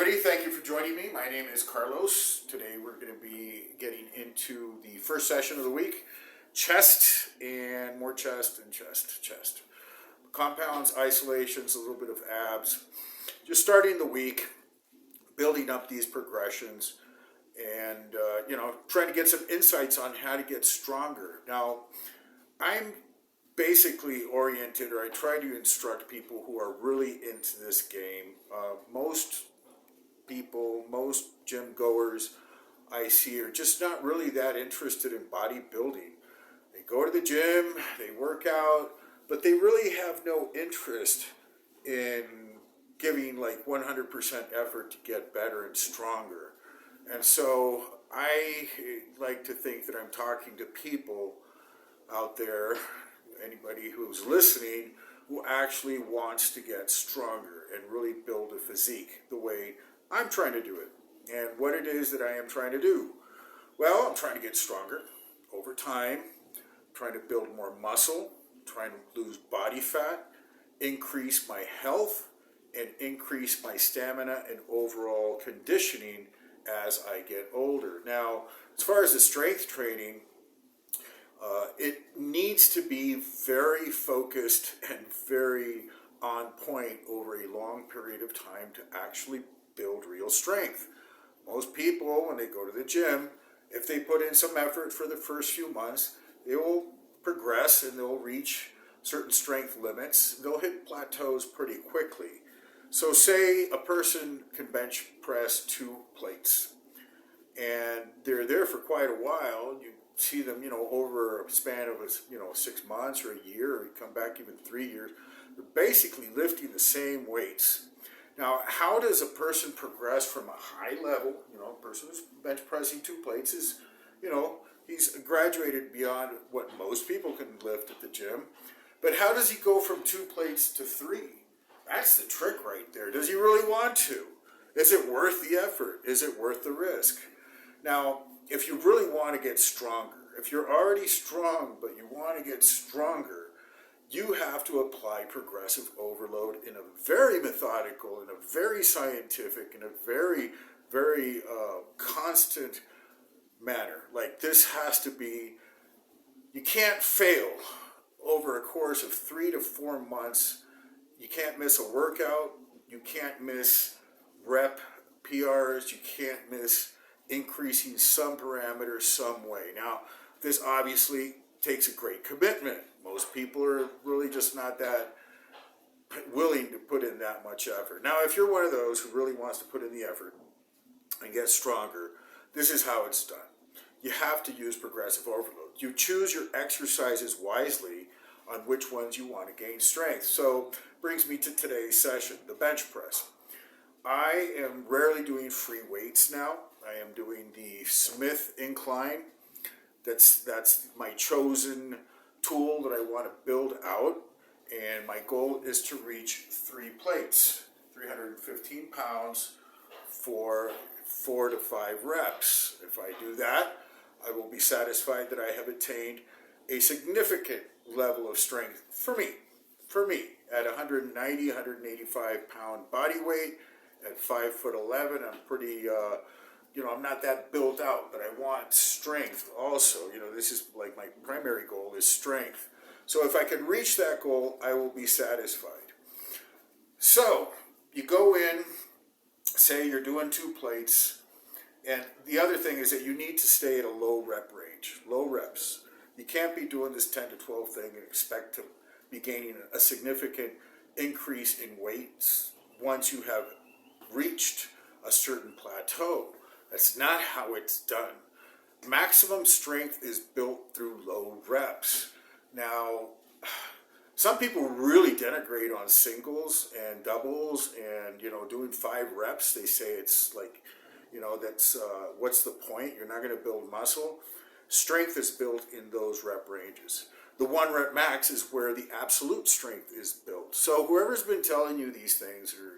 everybody. Thank you for joining me. My name is Carlos. Today we're going to be getting into the first session of the week. Chest and more chest and chest. Compounds, isolations, a little bit of abs. Just starting the week, building up these progressions and, trying to get some insights on how to get stronger. Now, I'm basically oriented, or I try to instruct people who are really into this game. Most people, most gym goers I see are just not really that interested in bodybuilding. They go to the gym, they work out, but they really have no interest in giving like 100% effort to get better and stronger. And so I like to think that I'm talking to people out there, anybody who's listening, who actually wants to get stronger and really build a physique the way I'm trying to do it. And what it is that I am trying to do. Well, I'm trying to get stronger over time, trying to build more muscle, trying to lose body fat, increase my health, and increase my stamina and overall conditioning as I get older. Now, as far as the strength training, it needs to be very focused and very on point over a long period of time to actually build real strength. Most people, when they go to the gym, if they put in some effort for the first few months, they will progress and they'll reach certain strength limits. They'll hit plateaus pretty quickly. So say a person can bench press 2 plates and they're there for quite a while. You see them, over a span of 6 months or a year, or you come back even 3 years. They're basically lifting the same weights. Now, how does a person progress from a high level? A person who's bench pressing 2 plates is, he's graduated beyond what most people can lift at the gym. But how does he go from 2 plates to 3? That's the trick right there. Does he really want to? Is it worth the effort? Is it worth the risk? Now, if you really want to get stronger, if you're already strong but you want to get stronger, you have to apply progressive overload in a very methodical, in a very scientific, in a very, very constant manner. Like this has to be, you can't fail over a course of 3 to 4 months. You can't miss a workout. You can't miss rep PRs. You can't miss increasing some parameters some way. Now, this obviously takes a great commitment. Most people are really just not that willing to put in that much effort. Now, if you're one of those who really wants to put in the effort and get stronger, this is how it's done. You have to use progressive overload. You choose your exercises wisely on which ones you want to gain strength. So, brings me to today's session, the bench press. I am rarely doing free weights now. I am doing the Smith incline. That's my chosen tool that I want to build out, and my goal is to reach 3 plates, 315 pounds for 4 to 5 reps. If I do that, I will be satisfied that I have attained a significant level of strength for me at 190, 185 pound body weight, at 5'11". I'm pretty, I'm not that built out, but I want strength also. This is like my primary goal is strength. So if I can reach that goal, I will be satisfied. So you go in, say you're doing 2 plates, and the other thing is that you need to stay at a low rep range, low reps. You can't be doing this 10 to 12 thing and expect to be gaining a significant increase in weights once you have reached a certain plateau. That's not how it's done. Maximum strength is built through low reps. Now, some people really denigrate on singles and doubles and, doing 5 reps. They say it's like, that's, what's the point? You're not going to build muscle. Strength is built in those rep ranges. The 1 rep max is where the absolute strength is built. So whoever's been telling you these things, or,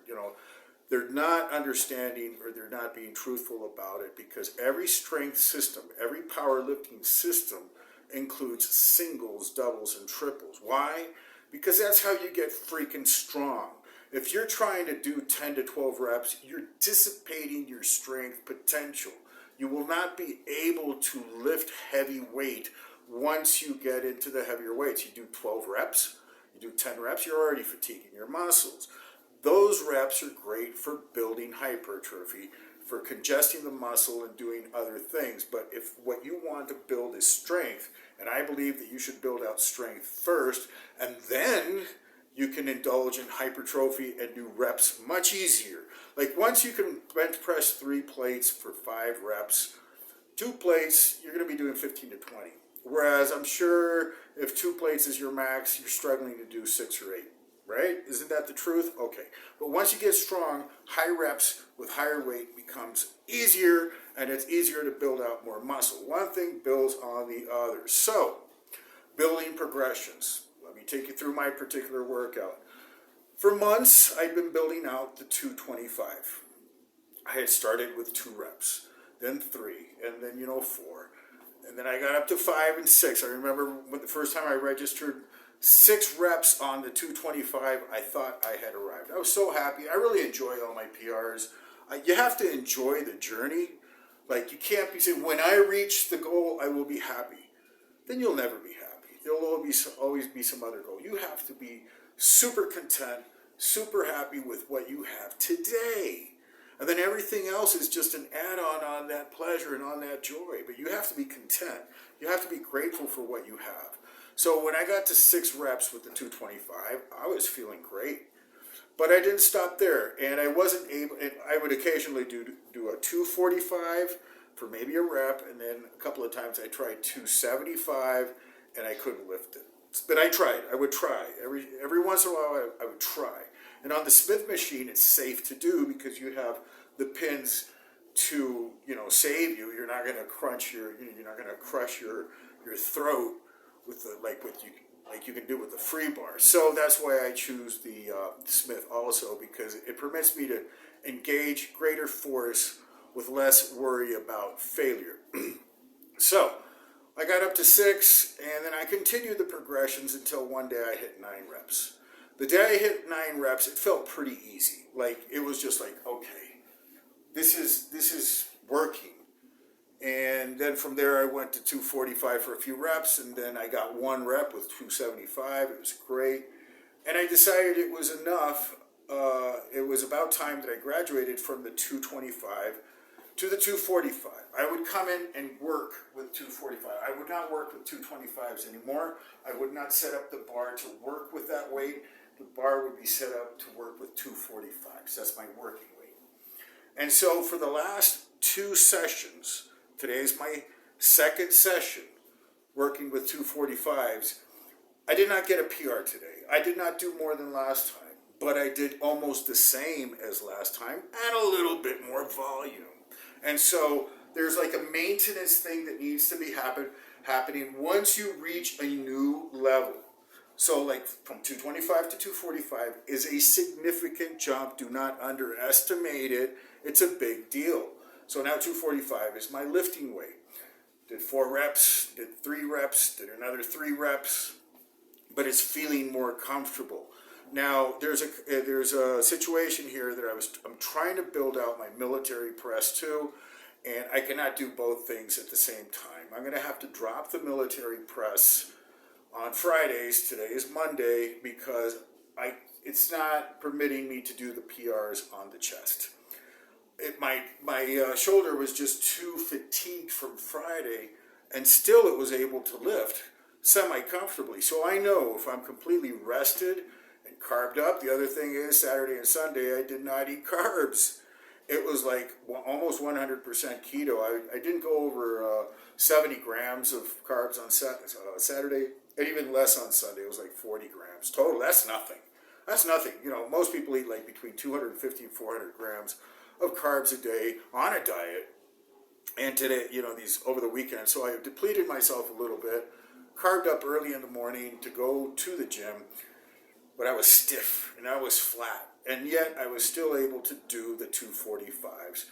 they're not understanding or they're not being truthful about it, because every strength system, every powerlifting system includes singles, doubles, and triples. Why? Because that's how you get freaking strong. If you're trying to do 10 to 12 reps, you're dissipating your strength potential. You will not be able to lift heavy weight once you get into the heavier weights. You do 12 reps, you do 10 reps, you're already fatiguing your muscles. Those reps are great for building hypertrophy, for congesting the muscle and doing other things. But if what you want to build is strength, and I believe that you should build out strength first, and then you can indulge in hypertrophy and do reps much easier. Like once you can bench press 3 plates for 5 reps, 2 plates, you're going to be doing 15 to 20. Whereas I'm sure if 2 plates is your max, you're struggling to do 6 or 8. Right? Isn't that the truth? Okay. But once you get strong, high reps with higher weight becomes easier, and it's easier to build out more muscle. One thing builds on the other. So, building progressions. Let me take you through my particular workout. For months, I'd been building out the 225. I had started with 2 reps, then 3, and then, 4. And then I got up to 5 and 6. I remember when the first time I registered 6 reps on the 225, I thought I had arrived. I was so happy. I really enjoy all my PRs. You have to enjoy the journey. Like, you can't be saying, when I reach the goal, I will be happy. Then you'll never be happy. There'll always be some other goal. You have to be super content, super happy with what you have today. And then everything else is just an add-on on that pleasure and on that joy. But you have to be content. You have to be grateful for what you have. So when I got to 6 reps with the 225, I was feeling great. But I didn't stop there, and I wasn't able, and I would occasionally do a 245 for maybe a rep, and then a couple of times I tried 275, and I couldn't lift it. But I tried. I would try. Every once in a while, I would try. And on the Smith machine, it's safe to do because you have the pins to, save you. You're not going to crush your throat with like you can do with the free bar. So that's why I choose the Smith also, because it permits me to engage greater force with less worry about failure. So I got up to 6, and then I continued the progressions until one day I hit 9 reps. The day I hit 9 reps, it felt pretty easy. Like, it was just like, okay, this is working. And then from there I went to 245 for a few reps, and then I got 1 rep with 275. It was great. And I decided it was enough. It was about time that I graduated from the 225 to the 245. I would come in and work with 245. I would not work with 225s anymore. I would not set up the bar to work with that weight. The bar would be set up to work with 245s. That's my working weight. And so for the last 2 sessions, today's my 2nd session working with 245s, I did not get a PR today. I did not do more than last time, but I did almost the same as last time and a little bit more volume. And so there's like a maintenance thing that needs to be happening once you reach a new level. So like from 225 to 245 is a significant jump. Do not underestimate it. It's a big deal. So now 245 is my lifting weight. Did 4 reps, did 3 reps, did another 3 reps, but it's feeling more comfortable. Now there's a situation here that I'm trying to build out my military press too, and I cannot do both things at the same time. I'm going to have to drop the military press on Fridays. Today is Monday because it's not permitting me to do the PRs on the chest. My shoulder was just too fatigued from Friday, and still it was able to lift semi-comfortably. So I know if I'm completely rested and carved up. The other thing is Saturday and Sunday I did not eat carbs. It was like almost 100% keto. I didn't go over 70 grams of carbs on Saturday, and even less on Sunday. It was like 40 grams total. That's nothing. That's nothing. Most people eat like between 250 and 400 grams of carbs a day on a diet. And today, these over the weekend. So I depleted myself a little bit, carved up early in the morning to go to the gym, but I was stiff and I was flat. And yet I was still able to do the 245s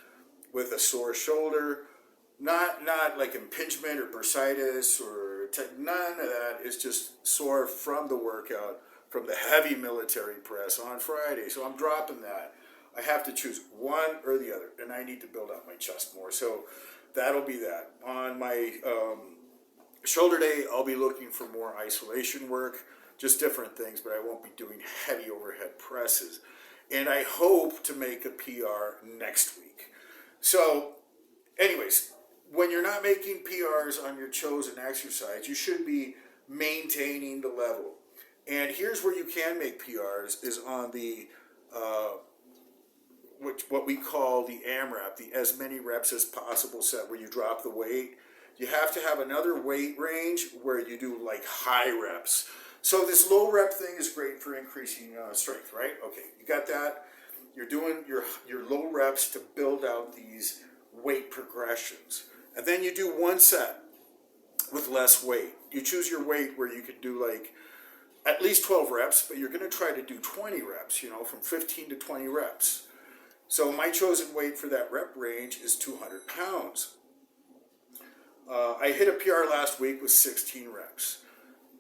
with a sore shoulder, not like impingement or bursitis or none of that. It's just sore from the workout, from the heavy military press on Friday. So I'm dropping that. I have to choose one or the other, and I need to build out my chest more. So that'll be that. On my shoulder day, I'll be looking for more isolation work, just different things, but I won't be doing heavy overhead presses. And I hope to make a PR next week. So anyways, when you're not making PRs on your chosen exercise, you should be maintaining the level. And here's where you can make PRs is on the what we call the AMRAP, the as many reps as possible set, where you drop the weight. You have to have another weight range where you do like high reps. So this low rep thing is great for increasing strength, right? Okay, you got that. You're doing your low reps to build out these weight progressions. And then you do one set with less weight. You choose your weight where you could do like at least 12 reps, but you're going to try to do 20 reps, you know, from 15 to 20 reps. So my chosen weight for that rep range is 200 pounds. I hit a PR last week with 16 reps.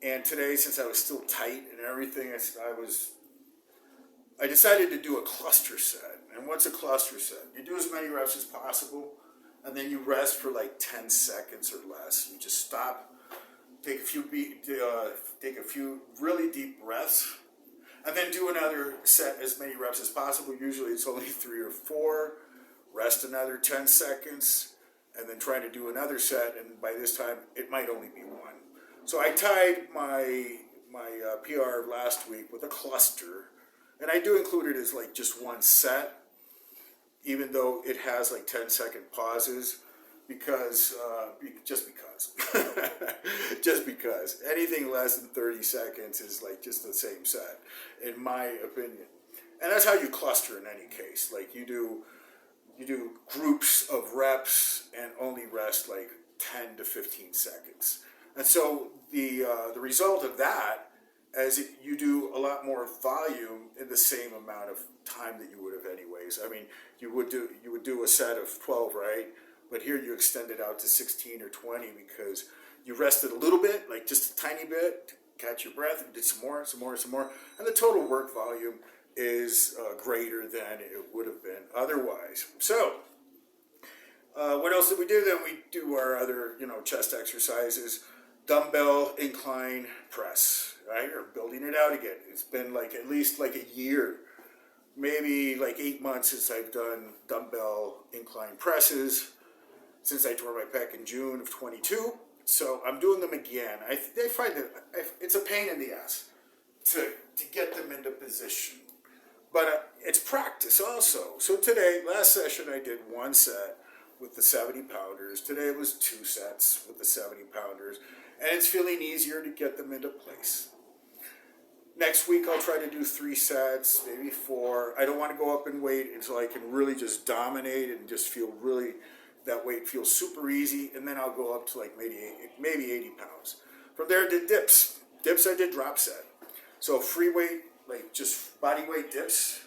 And today, since I was still tight and everything, I decided to do a cluster set. And what's a cluster set? You do as many reps as possible, and then you rest for like 10 seconds or less. You just stop, take a few really deep breaths, and then do another set as many reps as possible. Usually it's only 3 or 4. Rest another 10 seconds, and then try to do another set, and by this time it might only be 1. So I tied my PR last week with a cluster, and I do include it as like just one set, even though it has like 10-second pauses, because just because anything less than 30 seconds is like just the same set, in my opinion. And that's how you cluster in any case. Like you do groups of reps and only rest like 10 to 15 seconds. And so the result of that is you do a lot more volume in the same amount of time that you would have anyways. I mean, you would do a set of 12, right? But here you extend it out to 16 or 20 because you rested a little bit, like just a tiny bit, to catch your breath, and did some more, and the total work volume is greater than it would have been otherwise. So, what else did we do? Then we do our other, chest exercises. Dumbbell incline press, right? Or building it out again. It's been like at least like a year, maybe like 8 months since I've done dumbbell incline presses, since I tore my pec in June of 22. So I'm doing them again. I find that it's a pain in the ass to get them into position. But it's practice also. So today, last session, I did one set with the 70 pounders. Today it was 2 sets with the 70 pounders. And it's feeling easier to get them into place. Next week I'll try to do 3 sets, maybe 4. I don't want to go up in weight until I can really just dominate and just feel really, that weight feels super easy. And then I'll go up to like maybe 80 pounds. From there I did dips. Dips I did drop set. So free weight, like just body weight dips.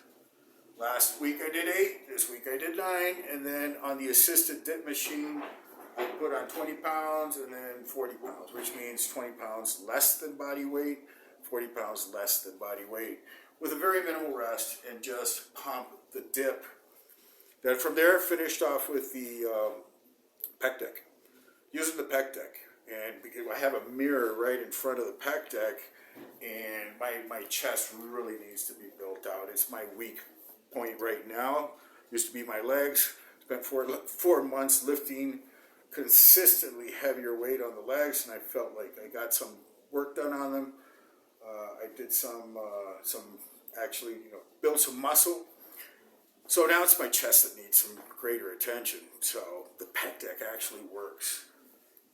Last week I did 8, this week I did 9, and then on the assisted dip machine, I put on 20 pounds and then 40 pounds, which means 20 pounds less than body weight, 40 pounds less than body weight, with a very minimal rest and just pump the dip. Then from there, finished off with the pec-deck, using the pec-deck. And because I have a mirror right in front of the pec-deck, and my chest really needs to be built out. It's my weak point right now. Used to be my legs. Spent 4 months lifting consistently heavier weight on the legs, and I felt like I got some work done on them. I did some actually, build some muscle. So now it's my chest that needs some greater attention. So the pec-deck actually works.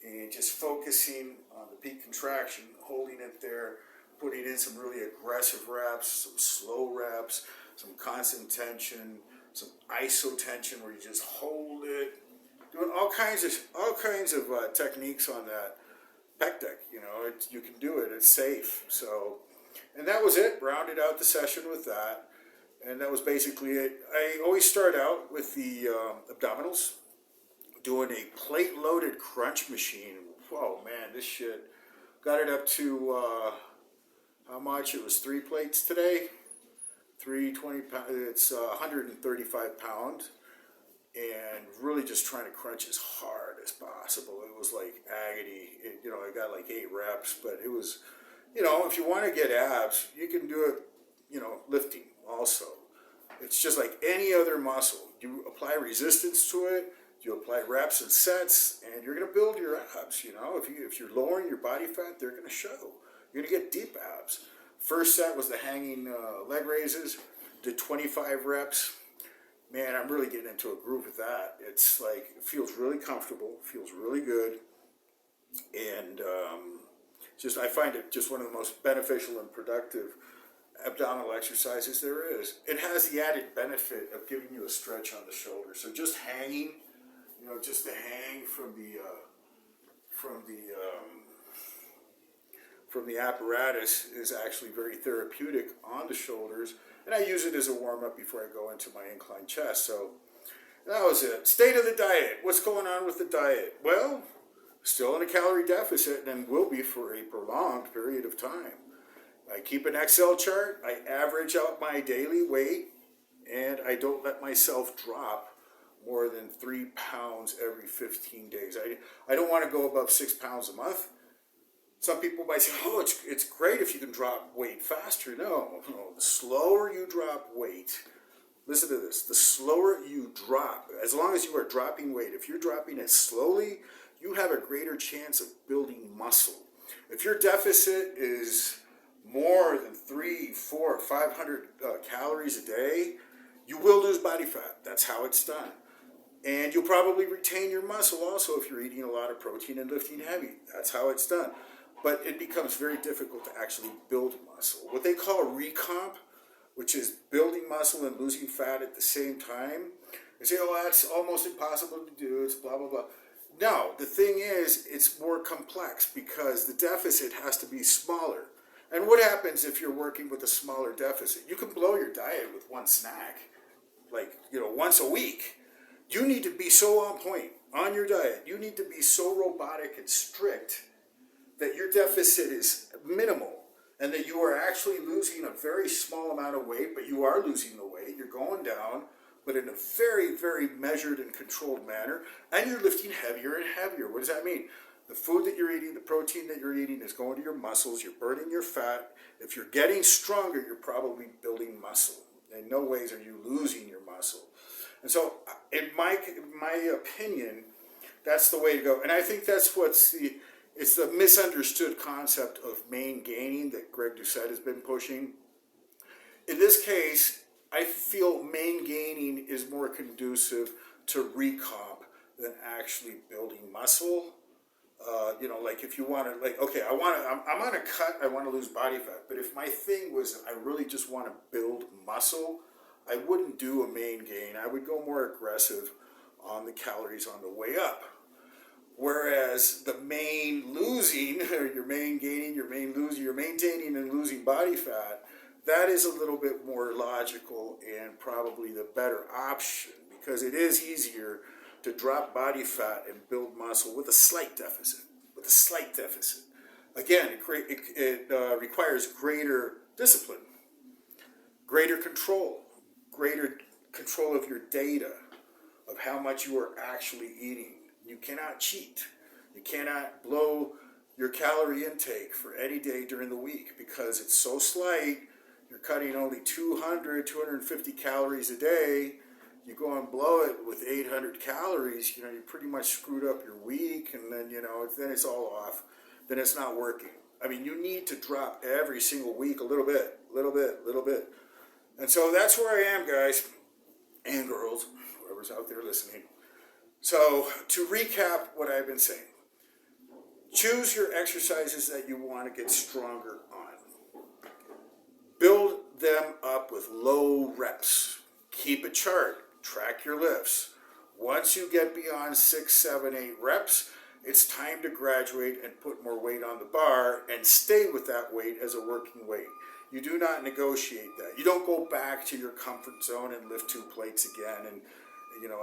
And just focusing on the peak contraction, holding it there, putting in some really aggressive reps, some slow reps, some constant tension, some iso tension where you just hold it, doing all kinds of techniques on that pec-deck. You can do it. It's safe. So, and that was it. Rounded out the session with that, and that was basically it. I always start out with the abdominals, doing a plate-loaded crunch machine. Whoa, man, this shit got it up to how much? It was 3 plates today. 320 pounds, it's 135 pounds. And really just trying to crunch as hard as possible. It was like agony. I got like 8 reps, but it was, if you want to get abs, you can do it, lifting also. It's just like any other muscle. You apply resistance to it, you apply reps and sets, and you're going to build your abs, If you're lowering your body fat, they're going to show. You're going to get deep abs. First set was the hanging leg raises, did 25 reps. Man, I'm really getting into a groove with that. It's like, it feels really comfortable, feels really good, and I find it just one of the most beneficial and productive abdominal exercises there is. It has the added benefit of giving you a stretch on the shoulder. So just hanging, just to hang from the apparatus is actually very therapeutic on the shoulders. And I use it as a warm-up before I go into my incline chest. So that was it. State of the diet. What's going on with the diet? Well, still in a calorie deficit and will be for a prolonged period of time. I keep an Excel chart. I average out my daily weight, and I don't let myself drop more than 3 pounds every 15 days. I don't want to go above 6 pounds a month. Some people might say, oh, it's great if you can drop weight faster. No, the slower you drop weight, listen to this, the slower you drop, as long as you are dropping weight, if you're dropping it slowly, you have a greater chance of building muscle. If your deficit is more than 300, 400, 500 calories a day, you will lose body fat. That's how it's done. And you'll probably retain your muscle also if you're eating a lot of protein and lifting heavy. That's how it's done. But it becomes very difficult to actually build muscle. What they call a recomp, which is building muscle and losing fat at the same time, they say, oh, that's almost impossible to do, it's blah, blah, blah. No, the thing is, it's more complex because the deficit has to be smaller. And what happens if you're working with a smaller deficit? You can blow your diet with one snack, once a week. You need to be so on point on your diet. You need to be so robotic and strict that your deficit is minimal and that you are actually losing a very small amount of weight, but you are losing the weight. You're going down, but in a very, very measured and controlled manner, and you're lifting heavier and heavier. What does that mean? The food that you're eating, the protein that you're eating is going to your muscles. You're burning your fat. If you're getting stronger, you're probably building muscle. In no ways are you losing your muscle. And so, in my opinion, that's the way to go. And I think that's it's the misunderstood concept of main gaining that Greg Doucette has been pushing. In this case, I feel main gaining is more conducive to recomp than actually building muscle. Like if you want to, okay, I'm on a cut, I want to lose body fat. But if my thing was I really just want to build muscle, I wouldn't do a main gain. I would go more aggressive on the calories on the way up. Whereas the main losing, or your main gaining, your main losing, you're maintaining and losing body fat, that is a little bit more logical and probably the better option because it is easier to drop body fat and build muscle with a slight deficit. Again, it requires greater discipline, greater control of your data, of how much you are actually eating. You cannot cheat. You cannot blow your calorie intake for any day during the week because it's so slight. You're cutting only 200, 250 calories a day. You go and blow it with 800 calories, you pretty much screwed up your week, and then, then it's all off. Then it's not working. I mean, you need to drop every single week a little bit. And so that's where I am, guys and girls, whoever's out there listening. So, to recap what I've been saying, choose your exercises that you want to get stronger on. Build them up with low reps. Keep a chart. Track your lifts. Once you get beyond 6, 7, 8 reps, it's time to graduate and put more weight on the bar and stay with that weight as a working weight. You do not negotiate that. You don't go back to your comfort zone and lift 2 plates again and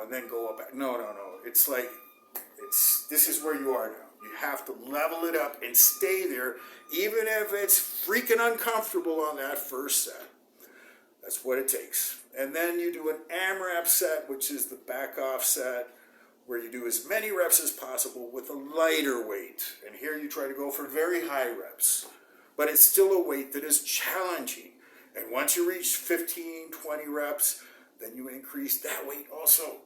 then go up. No. It's like, this is where you are now. You have to level it up and stay there, even if it's freaking uncomfortable on that first set. That's what it takes. And then you do an AMRAP set, which is the back off set, where you do as many reps as possible with a lighter weight. And here you try to go for very high reps, but it's still a weight that is challenging. And once you reach 15, 20 reps, then you increase that weight also.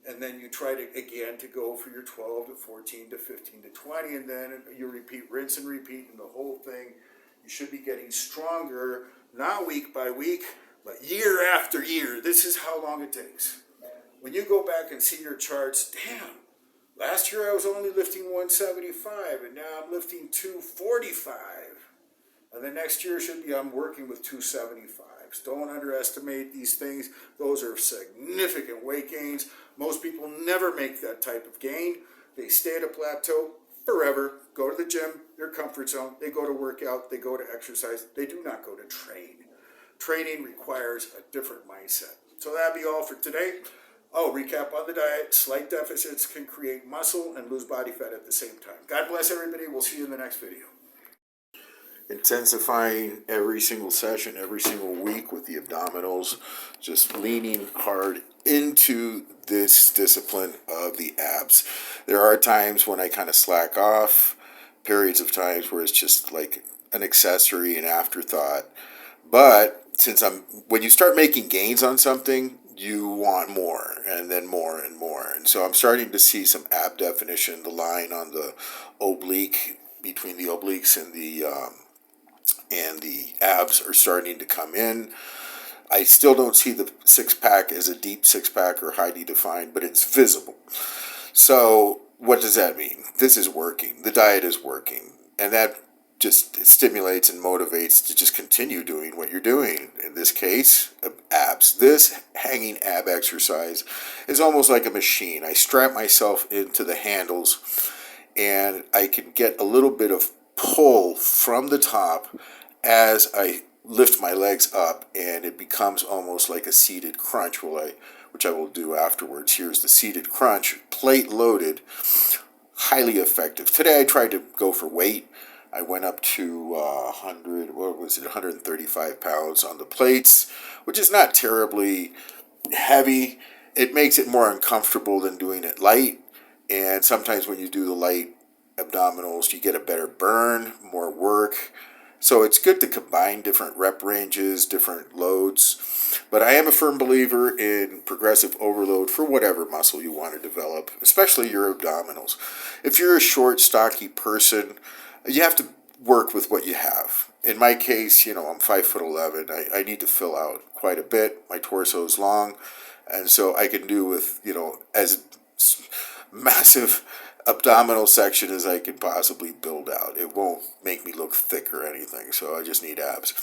And then you try to, again, to go for your 12 to 14 to 15 to 20, and then you repeat, rinse and repeat, and the whole thing. You should be getting stronger, not week by week, but year after year. This is how long it takes. When you go back and see your charts, damn, last year I was only lifting 175, and now I'm lifting 245. And the next year should be I'm working with 275s. Don't underestimate these things. Those are significant weight gains. Most people never make that type of gain. They stay at a plateau forever, go to the gym, their comfort zone, they go to work out, they go to exercise. They do not go to train. Training requires a different mindset. So that'd be all for today. Oh, recap on the diet. Slight deficits can create muscle and lose body fat at the same time. God bless everybody. We'll see you in the next video. Intensifying every single session, every single week with the abdominals, just leaning hard into this discipline of the abs. There are times when I kind of slack off, periods of times where it's just like an accessory, an afterthought. But when you start making gains on something, you want more and then more and more. And so I'm starting to see some ab definition. The line on the oblique, between the obliques and the abs are starting to come in. I still don't see the six-pack as a deep six-pack or highly defined, but it's visible. So what does that mean? This is working. The diet is working. And that just stimulates and motivates to just continue doing what you're doing. In this case, abs. This hanging ab exercise is almost like a machine. I strap myself into the handles and I can get a little bit of pull from the top as I lift my legs up, and it becomes almost like a seated crunch, which I will do afterwards. Here's the seated crunch, plate loaded, highly effective. Today I tried to go for weight. I went up to 135 pounds on the plates, which is not terribly heavy. It makes it more uncomfortable than doing it light, and sometimes when you do the light abdominals, you get a better burn, more work. So it's good to combine different rep ranges, different loads. But I am a firm believer in progressive overload for whatever muscle you want to develop, especially your abdominals. If you're a short, stocky person, you have to work with what you have. In my case, I'm 5'11". I need to fill out quite a bit. My torso is long, and so I can do with, as massive abdominal section as I can possibly build out. It won't make me look thick or anything, so I just need abs.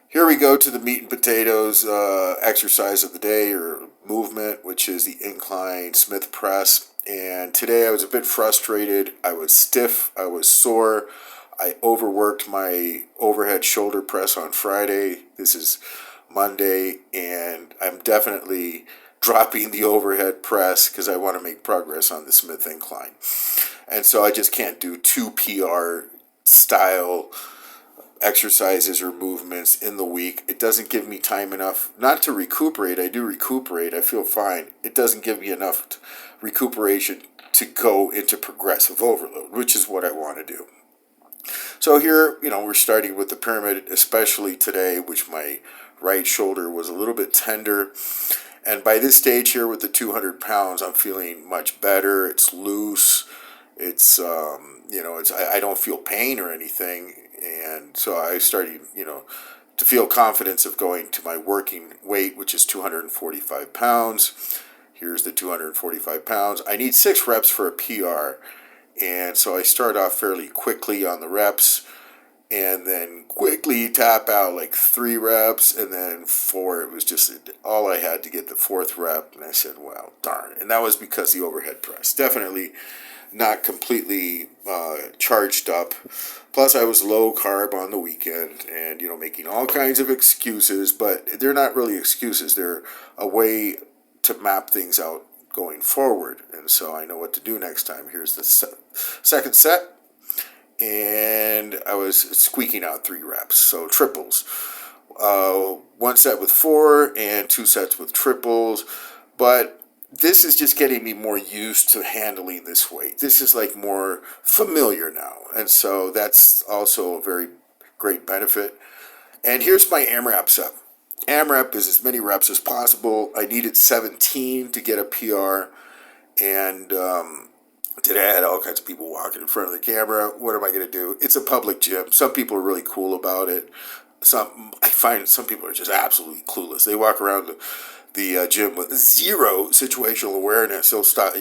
Here we go to the meat and potatoes exercise of the day, or movement, which is the incline Smith press. And today I was a bit frustrated. I was stiff. I was sore. I overworked my overhead shoulder press on Friday. This is Monday, and I'm definitely dropping the overhead press because I want to make progress on the Smith incline. And so I just can't do 2 PR style exercises or movements in the week. It doesn't give me time enough, not to recuperate. I do recuperate. I feel fine. It doesn't give me enough recuperation to go into progressive overload, which is what I want to do. So here, we're starting with the pyramid, especially today, which my right shoulder was a little bit tender. And by this stage here with the 200 pounds, I'm feeling much better. It's loose. It's, I don't feel pain or anything. And so I started, to feel confidence of going to my working weight, which is 245 pounds. Here's the 245 pounds. I need 6 reps for a PR. And so I start off fairly quickly on the reps, and then quickly tap out like 3 reps, and then 4. It was just all I had to get the 4th rep, and I said, well, darn. And that was because the overhead press. Definitely not completely charged up. Plus, I was low carb on the weekend and, making all kinds of excuses, but they're not really excuses. They're a way to map things out going forward. And so I know what to do next time. Here's the second set. And I was squeaking out 3 reps, so triples. 1 set with 4 and 2 sets with triples. But this is just getting me more used to handling this weight. This is like more familiar now. And so that's also a very great benefit. And here's my AMRAP set. AMRAP is as many reps as possible. I needed 17 to get a PR. And today I had all kinds of people walking in front of the camera. What am I going to do? It's a public gym. Some people are really cool about it. I find some people are just absolutely clueless. They walk around the gym with zero situational awareness. So stop,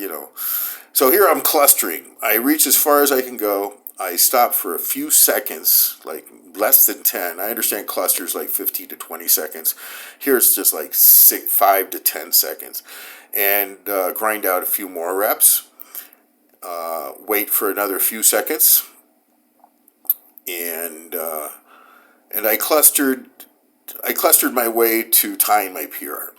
So here I'm clustering. I reach as far as I can go. I stop for a few seconds, like less than 10. I understand clusters like 15 to 20 seconds. Here it's just like 5 to 10 seconds. And grind out a few more reps. Wait for another few seconds. And I clustered my way to tying my PR.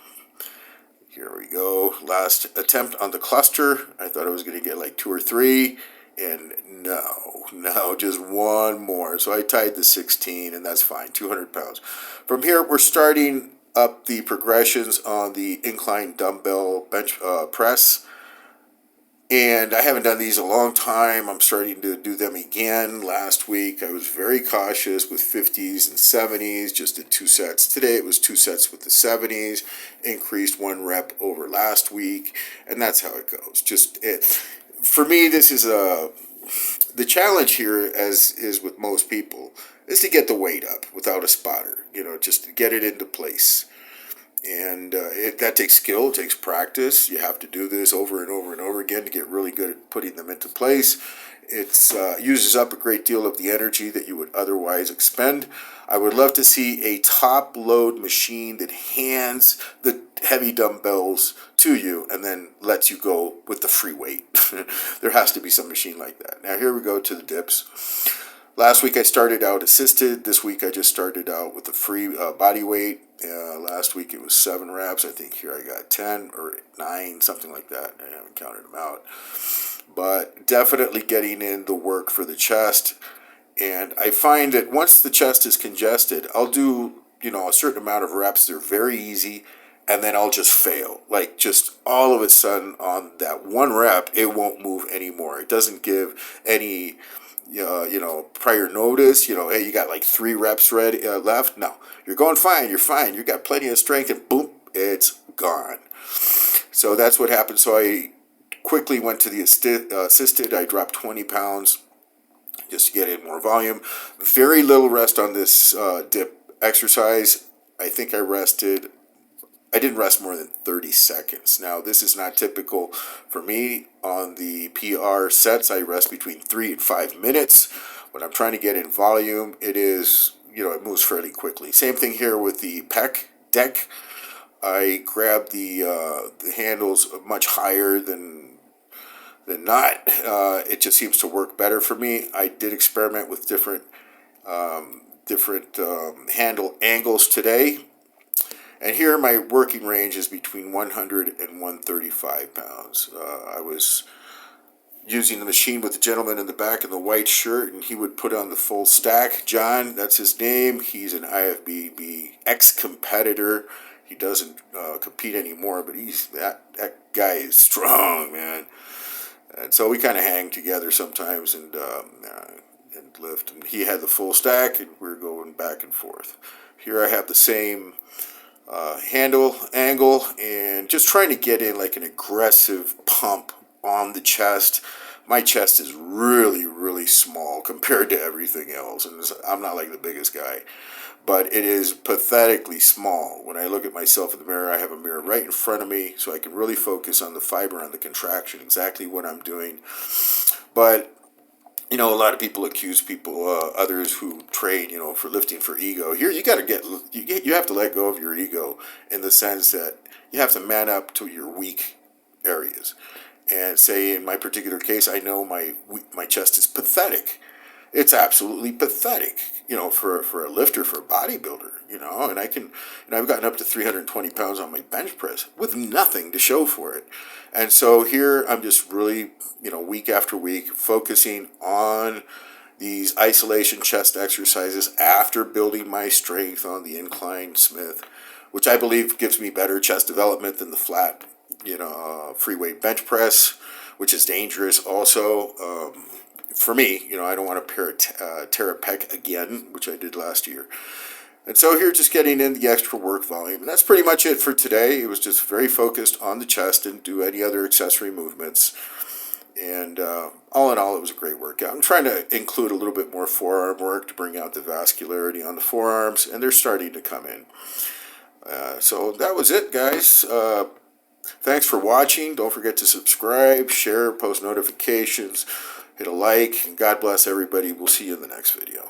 Here we go. Last attempt on the cluster. I thought I was going to get like 2 or 3. And no, just 1 more. So I tied the 16, and that's fine, 200 pounds. From here, we're starting up the progressions on the incline dumbbell bench press. And I haven't done these a long time. I'm starting to do them again. Last week, I was very cautious with 50s and 70s, just did 2 sets. Today, it was 2 sets with the 70s, increased 1 rep over last week, and that's how it goes. For me, this is the challenge here, as is with most people, is to get the weight up without a spotter, just to get it into place. And that takes skill, it takes practice. You have to do this over and over and over again to get really good at putting them into place. It uses up a great deal of the energy that you would otherwise expend. I would love to see a top load machine that hands the heavy dumbbells to you and then lets you go with the free weight. There has to be some machine like that. Now here we go to the dips. Last week I started out assisted. This week I just started out with the free body weight. Last week it was 7 reps. I think here I got 10 or 9, something like that. I haven't counted them out. But definitely getting in the work for the chest. And I find that once the chest is congested, I'll do, a certain amount of reps. They're very easy. And then I'll just fail. Like just all of a sudden on that 1 rep, it won't move anymore. It doesn't give any prior notice, hey, you got like 3 reps left. No, you're going fine. You're fine. You got plenty of strength, and boom, it's gone. So that's what happened. So I quickly went to the assisted. I dropped 20 pounds just to get in more volume. Very little rest on this dip exercise. I think I didn't rest more than 30 seconds. Now, this is not typical for me. On the PR sets, I rest between 3 and 5 minutes. When I'm trying to get in volume, it moves fairly quickly. Same thing here with the pec-deck. I grab the handles much higher than not. It just seems to work better for me. I did experiment with different handle angles today. And here my working range is between 100 and 135 pounds. I was using the machine with the gentleman in the back in the white shirt, and he would put on the full stack. John, that's his name. He's an IFBB ex-competitor. He doesn't compete anymore, but that guy is strong, man. And so we kind of hang together sometimes and lift. And he had the full stack, and we were going back and forth. Here I have the same handle angle and just trying to get in like an aggressive pump on the chest. My chest is really, really small compared to everything else, and I'm not like the biggest guy, but it is pathetically small. When I look at myself in the mirror, I have a mirror right in front of me, so I can really focus on the fiber, on the contraction, exactly what I'm doing. But a lot of people accuse others who train, for lifting for ego. Here, you have to let go of your ego in the sense that you have to man up to your weak areas. And say in my particular case, I know my chest is pathetic, it's absolutely pathetic, for a lifter, for a bodybuilder, and I've gotten up to 320 pounds on my bench press with nothing to show for it. And so here I'm just really, week after week focusing on these isolation chest exercises after building my strength on the incline Smith, which I believe gives me better chest development than the flat, free weight bench press, which is dangerous also. For me, I don't want to tear a pec again, which I did last year. And so here, just getting in the extra work volume. And that's pretty much it for today. It was just very focused on the chest and do any other accessory movements. And all in all, it was a great workout. I'm trying to include a little bit more forearm work to bring out the vascularity on the forearms, and they're starting to come in. So that was it, guys. Thanks for watching. Don't forget to subscribe, share, post notifications, hit a like, and God bless everybody. We'll see you in the next video.